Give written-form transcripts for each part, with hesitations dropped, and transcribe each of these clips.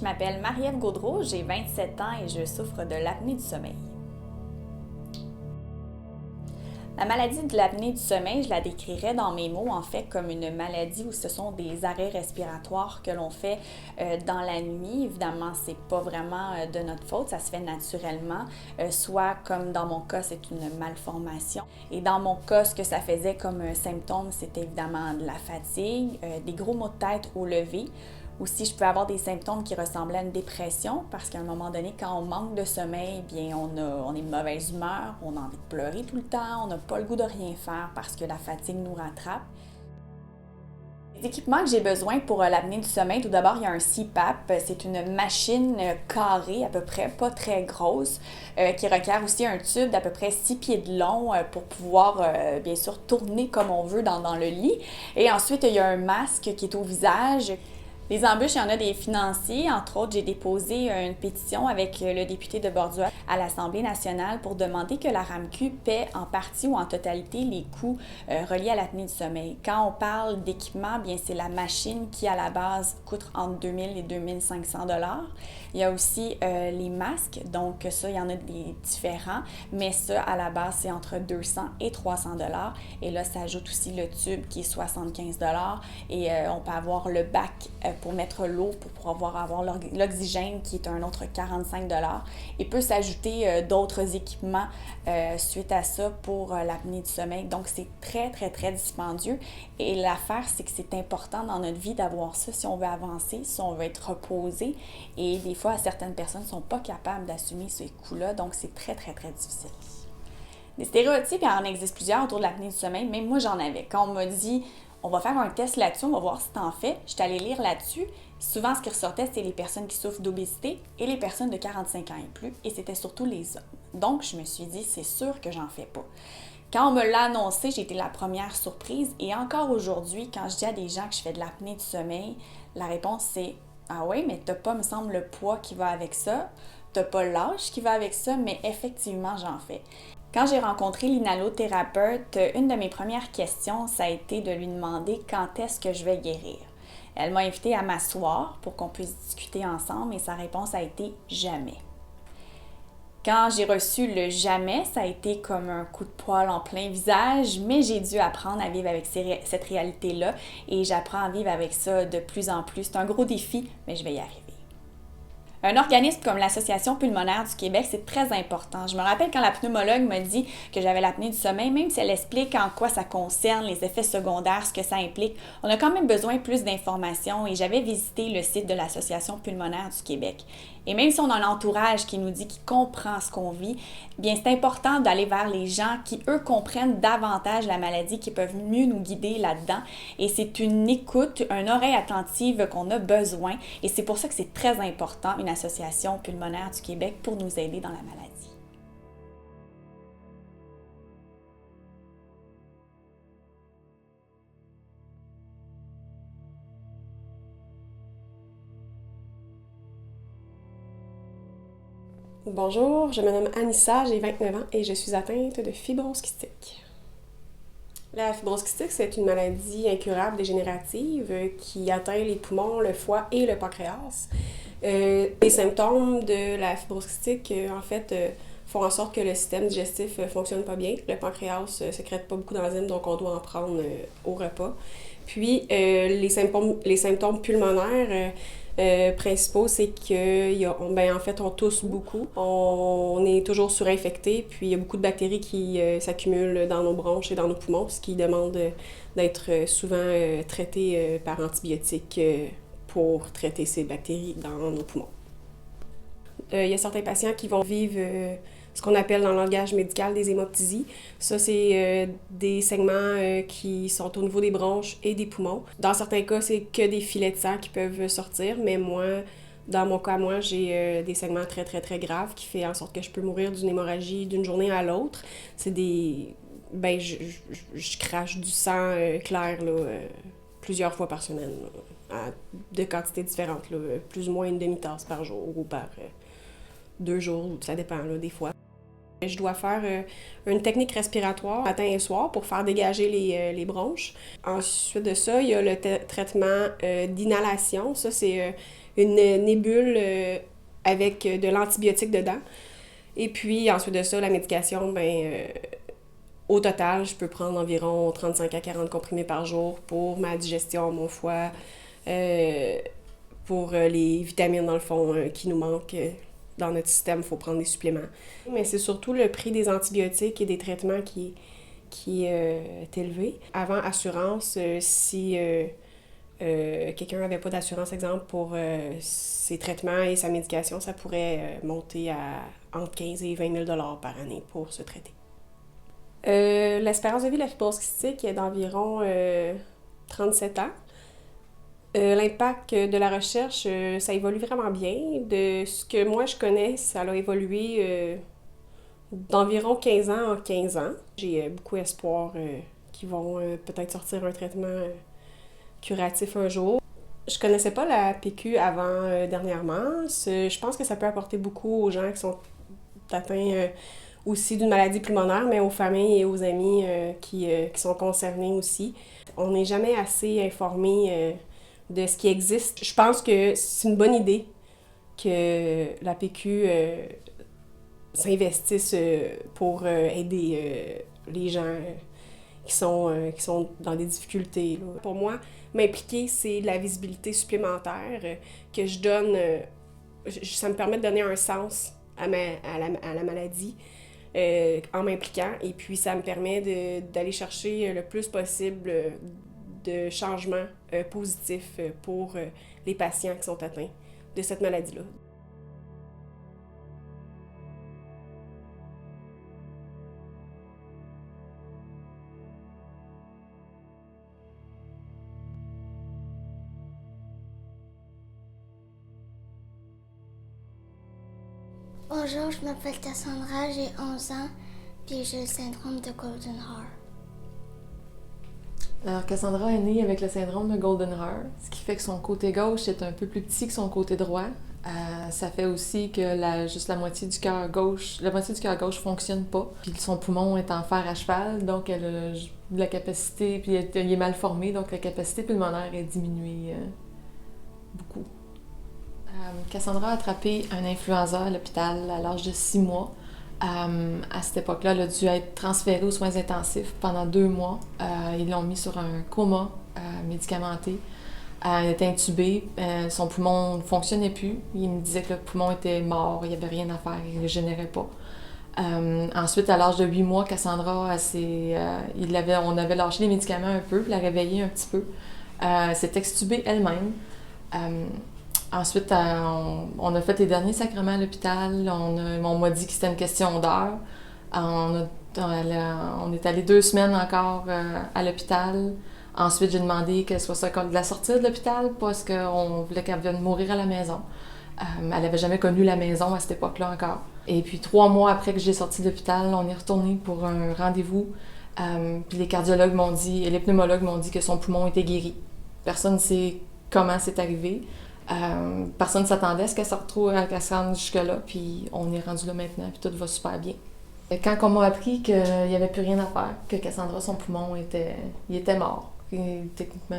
Je m'appelle Marie-Ève Gaudreault, j'ai 27 ans et je souffre de l'apnée du sommeil. La maladie de l'apnée du sommeil, je la décrirais dans mes mots en fait comme une maladie où ce sont des arrêts respiratoires que l'on fait dans la nuit. Évidemment, c'est pas vraiment de notre faute, ça se fait naturellement. Soit comme dans mon cas, c'est une malformation. Et dans mon cas, ce que ça faisait comme symptôme, c'était évidemment de la fatigue, des gros maux de tête au lever. Aussi, je peux avoir des symptômes qui ressemblaient à une dépression parce qu'à un moment donné, quand on manque de sommeil, bien on est de mauvaise humeur, on a envie de pleurer tout le temps, on n'a pas le goût de rien faire parce que la fatigue nous rattrape. Les équipements que j'ai besoin pour l'apnée du sommeil, tout d'abord, il y a un CPAP. C'est une machine carrée à peu près, pas très grosse, qui requiert aussi un tube d'à peu près 6 pieds de long pour pouvoir, bien sûr, tourner comme on veut dans le lit. Et ensuite, il y a un masque qui est au visage. Les embûches, il y en a des financiers. Entre autres, j'ai déposé une pétition avec le député de Bordua à l'Assemblée nationale pour demander que la RAMQ paie en partie ou en totalité les coûts reliés à l'apnée du sommeil. Quand on parle d'équipement, bien c'est la machine qui, à la base, coûte entre 2 000 et 2 500 $. Il y a aussi les masques, donc ça, il y en a des différents, mais ça, à la base, c'est entre 200 et 300 $. Et là, ça ajoute aussi le tube qui est 75 $. Et on peut avoir le bac pour mettre l'eau, pour pouvoir avoir l'oxygène qui est un autre 45 $. Et peut s'ajouter d'autres équipements suite à ça pour l'apnée du sommeil. Donc, c'est très, très, très dispendieux. Et l'affaire, c'est que c'est important dans notre vie d'avoir ça si on veut avancer, si on veut être reposé. Et des fois, certaines personnes ne sont pas capables d'assumer ces coûts-là. Donc, c'est très, très, très difficile. Des stéréotypes, il en existe plusieurs autour de l'apnée du sommeil. Même moi, j'en avais. Quand on m'a dit on va faire un test là-dessus, on va voir si t'en fais. Je suis allée lire là-dessus. Souvent, ce qui ressortait, c'était les personnes qui souffrent d'obésité et les personnes de 45 ans et plus, et c'était surtout les hommes. Donc, je me suis dit, c'est sûr que j'en fais pas. Quand on me l'a annoncé, j'ai été la première surprise, et encore aujourd'hui, quand je dis à des gens que je fais de l'apnée du sommeil, la réponse c'est « Ah oui, mais t'as pas, me semble, le poids qui va avec ça, t'as pas l'âge qui va avec ça, mais effectivement, j'en fais. » Quand j'ai rencontré l'inhalothérapeute, une de mes premières questions, ça a été de lui demander quand est-ce que je vais guérir. Elle m'a invitée à m'asseoir pour qu'on puisse discuter ensemble et sa réponse a été « jamais ». Quand j'ai reçu le « jamais », ça a été comme un coup de poing en plein visage, mais j'ai dû apprendre à vivre avec cette réalité-là et j'apprends à vivre avec ça de plus en plus. C'est un gros défi, mais je vais y arriver. Un organisme comme l'Association pulmonaire du Québec, c'est très important. Je me rappelle quand la pneumologue m'a dit que j'avais l'apnée du sommeil, même si elle explique en quoi ça concerne, les effets secondaires, ce que ça implique, on a quand même besoin de plus d'informations et j'avais visité le site de l'Association pulmonaire du Québec. Et même si on a un entourage qui nous dit qu'il comprend ce qu'on vit, bien c'est important d'aller vers les gens qui, eux, comprennent davantage la maladie, qui peuvent mieux nous guider là-dedans. Et c'est une écoute, une oreille attentive qu'on a besoin. Et c'est pour ça que c'est très important, une association pulmonaire du Québec, pour nous aider dans la maladie. Bonjour, je me nomme Anissa, j'ai 29 ans et je suis atteinte de fibrose kystique. La fibrose kystique, c'est une maladie incurable dégénérative qui atteint les poumons, le foie et le pancréas. Les symptômes de la fibrose kystique, font en sorte que le système digestif fonctionne pas bien. Le pancréas ne sécrète pas beaucoup d'enzymes, donc on doit en prendre au repas. Puis, les symptômes pulmonaires principaux, c'est on tousse beaucoup. On est toujours surinfecté, puis il y a beaucoup de bactéries qui s'accumulent dans nos bronches et dans nos poumons, ce qui demande d'être souvent traité par antibiotiques pour traiter ces bactéries dans nos poumons. Il y a certains patients qui vont vivre ce qu'on appelle dans le langage médical des hémoptysies. Ça, c'est des segments qui sont au niveau des bronches et des poumons. Dans certains cas, c'est que des filets de sang qui peuvent sortir, mais dans mon cas, j'ai des segments très, très, très graves qui fait en sorte que je peux mourir d'une hémorragie d'une journée à l'autre. C'est des... je crache du sang clair, là, plusieurs fois par semaine, là, de quantités différentes, là, plus ou moins une demi-tasse par jour ou par 2 jours, ça dépend, là, des fois. Je dois faire une technique respiratoire matin et soir pour faire dégager les bronches. Ensuite de ça, il y a le traitement d'inhalation. Ça, c'est une nébule avec de l'antibiotique dedans. Et puis, ensuite de ça, la médication, au total, je peux prendre environ 35 à 40 comprimés par jour pour ma digestion, mon foie, pour les vitamines, dans le fond, qui nous manquent dans notre système. Il faut prendre des suppléments. Mais c'est surtout le prix des antibiotiques et des traitements qui est élevé. Avant assurance, si quelqu'un n'avait pas d'assurance, exemple, pour ses traitements et sa médication, ça pourrait monter à entre 15 et 20 000 $ par année pour se traiter. L'espérance de vie de la fibrose kystique est d'environ 37 ans. L'impact de la recherche, ça évolue vraiment bien. De ce que moi je connais, ça a évolué d'environ 15 ans en 15 ans. J'ai beaucoup espoir qu'ils vont peut-être sortir un traitement curatif un jour. Je connaissais pas la PQ avant dernièrement. Je pense que ça peut apporter beaucoup aux gens qui sont atteints aussi d'une maladie pulmonaire, mais aux familles et aux amis qui sont concernés aussi. On n'est jamais assez informé de ce qui existe. Je pense que c'est une bonne idée que la PQ s'investisse pour aider les gens qui sont dans des difficultés. Là. Pour moi, m'impliquer, c'est de la visibilité supplémentaire que je donne. Ça me permet de donner un sens à la maladie en m'impliquant. Et puis, ça me permet d'aller chercher le plus possible de changements positifs pour les patients qui sont atteints de cette maladie-là. Bonjour, je m'appelle Cassandra, j'ai 11 ans, puis j'ai le syndrome de Goldenhar. Alors, Cassandra est née avec le syndrome de Goldenhar, ce qui fait que son côté gauche est un peu plus petit que son côté droit. Ça fait aussi que juste la moitié du cœur gauche fonctionne pas. Puis son poumon est en fer à cheval, donc elle a la capacité, puis il est mal formé, donc la capacité pulmonaire est diminuée beaucoup. Cassandra a attrapé un influenza à l'hôpital à l'âge de 6 mois. À cette époque-là, elle a dû être transférée aux soins intensifs pendant 2 mois. Ils l'ont mis sur un coma médicamenté. Elle était intubée. Son poumon ne fonctionnait plus. Il me disait que le poumon était mort. Il n'y avait rien à faire. Il ne régénérait pas. Ensuite, à l'âge de 8 mois, Cassandra, on avait lâché les médicaments un peu, puis la réveillée un petit peu. Elle s'est extubée elle-même. Ensuite, on a fait les derniers sacrements à l'hôpital. On m'a dit que c'était une question d'heure. On est allé 2 semaines encore à l'hôpital. Ensuite, j'ai demandé qu'elle soit de la sortir de l'hôpital parce qu'on voulait qu'elle vienne mourir à la maison. Elle n'avait jamais connu la maison à cette époque-là encore. Et puis 3 mois après que j'ai sorti de l'hôpital, on est retourné pour un rendez-vous. Puis les cardiologues m'ont dit, et les pneumologues m'ont dit que son poumon était guéri. Personne ne sait comment c'est arrivé. Personne ne s'attendait à ce qu'elle se rende jusque-là, puis on est rendu là maintenant, puis tout va super bien. Quand on m'a appris qu'il n'y avait plus rien à faire, que Cassandra, son poumon, il était mort. Techniquement,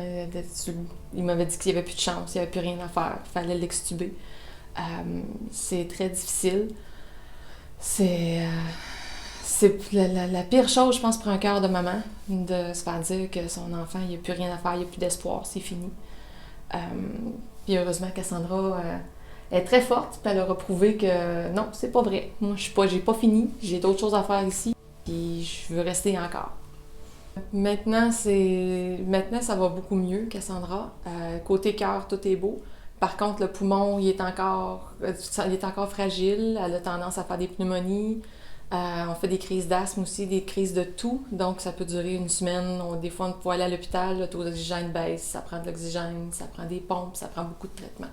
il m'avait dit qu'il n'y avait plus de chance, il n'y avait plus rien à faire, il fallait l'extuber. C'est très difficile. C'est la pire chose, je pense, pour un cœur de maman, de se faire dire que son enfant, il n'y a plus rien à faire, il n'y a plus d'espoir, c'est fini. Puis heureusement, Cassandra est très forte, puis elle aura prouvé que non, c'est pas vrai. Moi, j'ai pas fini, j'ai d'autres choses à faire ici, puis je veux rester encore. Maintenant, ça va beaucoup mieux, Cassandra. Côté cœur, tout est beau. Par contre, le poumon, il est encore fragile. Elle a tendance à faire des pneumonies. On fait des crises d'asthme aussi, des crises de toux. Donc, ça peut durer 1 semaine. Des fois, on peut aller à l'hôpital, le taux d'oxygène baisse, ça prend de l'oxygène, ça prend des pompes, ça prend beaucoup de traitements.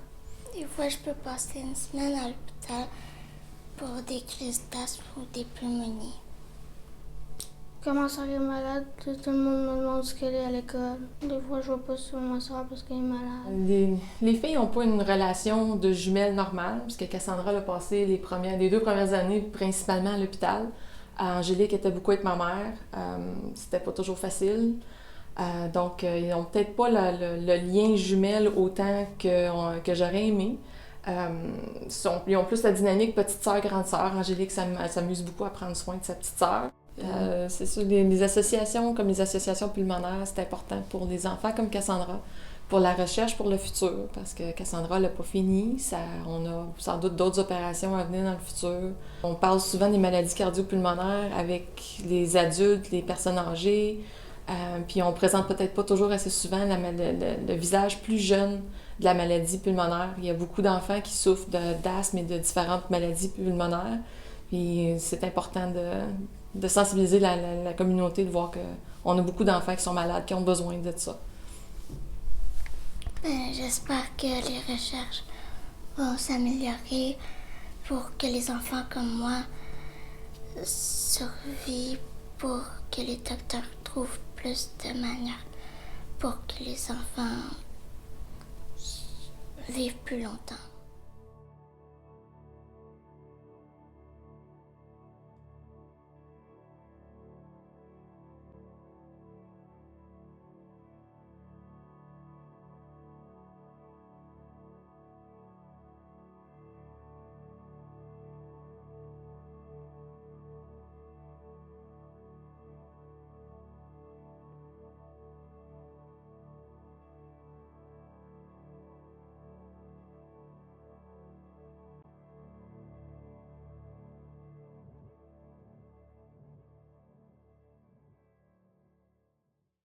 Des fois, je peux passer 1 semaine à l'hôpital pour des crises d'asthme ou des pneumonies. Comment ça est malade? Tout le monde me demande ce qu'elle est à l'école. Des fois, je vois pas sur ma soeur parce qu'elle est malade. Les filles n'ont pas une relation de jumelles normale, puisque Cassandra a passé les 2 premières années principalement à l'hôpital. Angélique était beaucoup avec ma mère. C'était pas toujours facile. Donc, ils n'ont peut-être pas le lien jumelle autant que j'aurais aimé. Ils ont plus la dynamique petite sœur, grande sœur. Angélique s'amuse beaucoup à prendre soin de sa petite sœur. C'est sûr, les associations comme les associations pulmonaires, c'est important pour les enfants comme Cassandra, pour la recherche pour le futur, parce que Cassandra l'a pas fini. On a sans doute d'autres opérations à venir dans le futur. On parle souvent des maladies cardio-pulmonaires avec les adultes, les personnes âgées, puis on présente peut-être pas toujours assez souvent le visage plus jeune de la maladie pulmonaire. Il y a beaucoup d'enfants qui souffrent d'asthme et de différentes maladies pulmonaires, puis c'est important de sensibiliser la communauté, de voir qu'on a beaucoup d'enfants qui sont malades, qui ont besoin de ça. J'espère que les recherches vont s'améliorer pour que les enfants comme moi survivent, pour que les docteurs trouvent plus de manières pour que les enfants vivent plus longtemps.